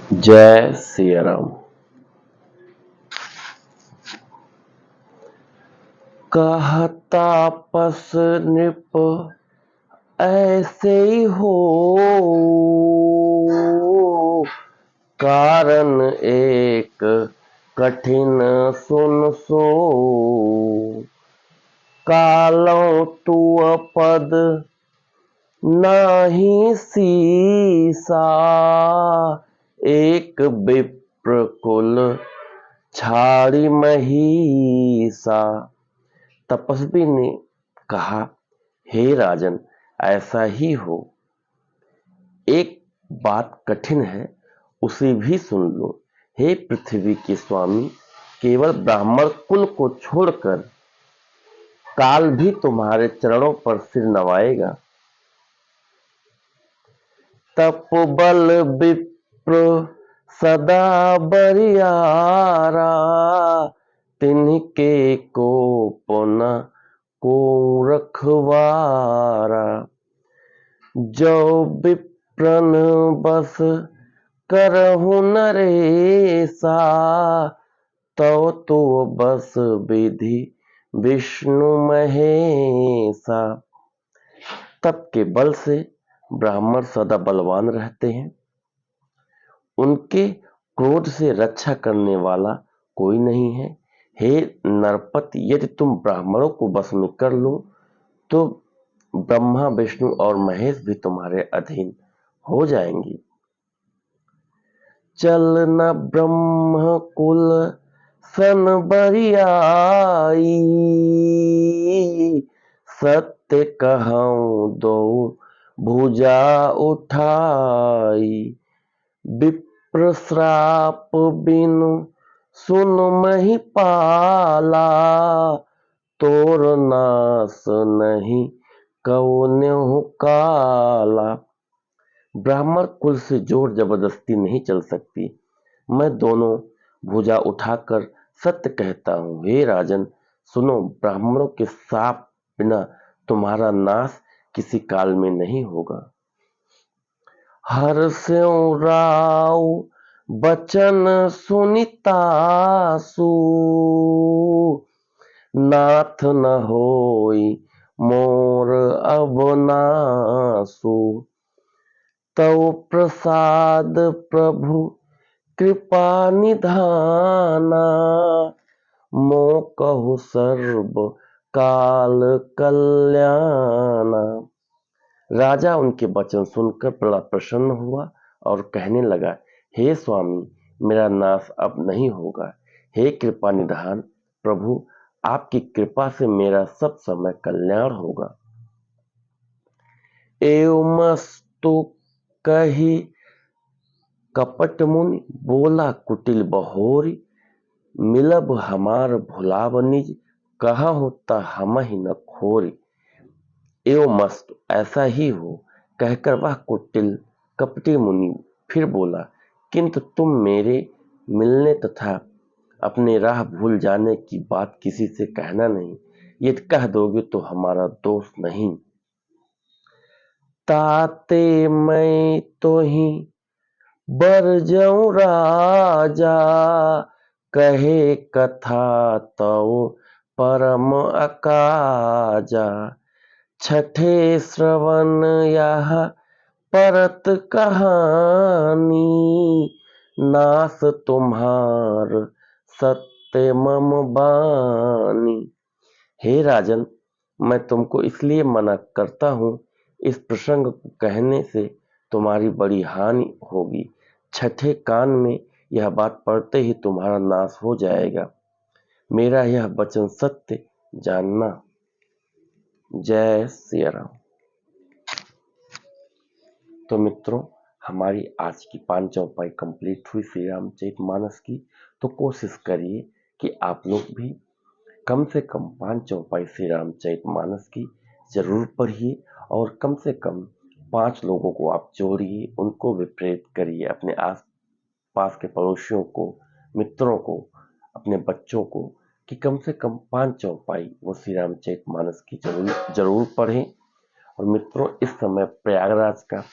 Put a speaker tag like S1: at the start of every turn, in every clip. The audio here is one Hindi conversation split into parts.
S1: जय सिया राम। कहता पस नृप ऐसे ही हो, कारण एक कठिन सुन सो। कालों तू पद नाही सीसा, एक विप्र कुल छाड़ी महिषा। तपस्वी ने कहा, हे राजन, ऐसा ही हो। एक बात कठिन है, उसे भी सुन लो। हे पृथ्वी के स्वामी, केवल ब्राह्मण कुल को छोड़कर काल भी तुम्हारे चरणों पर सिर नवाएगा। तप बल विप्र सदा बरियारा, तिनके को पुन को रखवारा। जो विप्रन बस करहु नरेसा, तो बस विधि विष्णु महेशा। तप के बल से ब्राह्मण सदा बलवान रहते हैं। उनके क्रोध से रक्षा करने वाला कोई नहीं है। हे नरपति, यदि तुम ब्राह्मणों को वश में कर लो तो ब्रह्मा विष्णु और महेश भी तुम्हारे अधीन हो जाएंगे। चल न ब्रह्म कुल सन बरियाई, सत्य कहूं दो भुजा उठाई। विप्र श्राप बिनु सुन महिपाला, तोर नाश नहीं कौन्हु काला। ब्राह्मण कुल से जोर जबरदस्ती नहीं चल सकती। मैं दोनों भुजा उठाकर सत्य कहता हूँ। हे राजन, सुनो, ब्राह्मणों के शाप बिना तुम्हारा नाश किसी काल में नहीं होगा। हर्षों राव बचन सुनितासु, नाथ न होई मोर अब नासु। तव प्रसाद प्रभु कृपा निधाना, मो कहु सर्व काल कल्याणा। राजा उनके वचन सुनकर बड़ा प्रसन्न हुआ और कहने लगा, हे स्वामी, मेरा नाश अब नहीं होगा। हे कृपा निधान प्रभु, आपकी कृपा से मेरा सब समय कल्याण होगा। एवमस्तु कही कपट मुनि, बोला कुटिल बहोरी। मिलब हमार भुलाव निज, कहा होता हम ही न खोरी। एवं मस्त, ऐसा ही हो, कहकर वह कुटिल कपटी मुनि फिर बोला, किंतु तुम मेरे मिलने तथा अपने राह भूल जाने की बात किसी से कहना नहीं। यदि कह दोगे तो हमारा दोष नहीं। ताते मैं तो ही बर जाऊं राजा, कहे कथा तो परम अकाजा। छठे श्रवण यह परत कहानी, नास तुम्हार सत्य मम बानी। हे राजन, मैं तुमको इसलिए मना करता हूँ, इस प्रसंग को कहने से तुम्हारी बड़ी हानि होगी। छठे कान में यह बात पड़ते ही तुम्हारा नाश हो जाएगा। मेरा यह वचन सत्य जानना। जय सिया राम। तो मित्रों, हमारी आज की 5 चौपाई कंप्लीट हुई श्री रामचरितमानस की। तो कोशिश करिए कि आप लोग भी कम से कम 5 चौपाई श्री रामचरितमानस की जरूर पढ़िए और कम से कम 5 लोगों को आप जोड़िए, उनको भी प्रेरित करिए, अपने आस पास के पड़ोसियों को, मित्रों को, अपने बच्चों को, कि कम से कम 5 चौपाई वो श्री रामचरितमानस की जरूर पढ़ें। और मित्रों, इस समय प्रयागराज का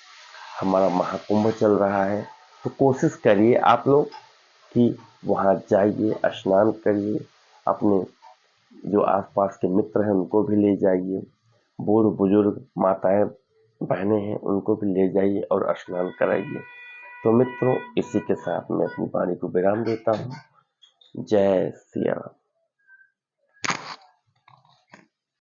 S1: हमारा महाकुंभ चल रहा है, तो कोशिश करिए आप लोग कि वहाँ जाइए, स्नान करिए, अपने जो आसपास के मित्र हैं उनको भी ले जाइए, बूढ़ बुजुर्ग माताएं बहनें हैं उनको भी ले जाइए और स्नान कराइए। तो मित्रों, इसी के साथ मैं अपनी वाणी को विराम देता हूँ। जय सिया राम।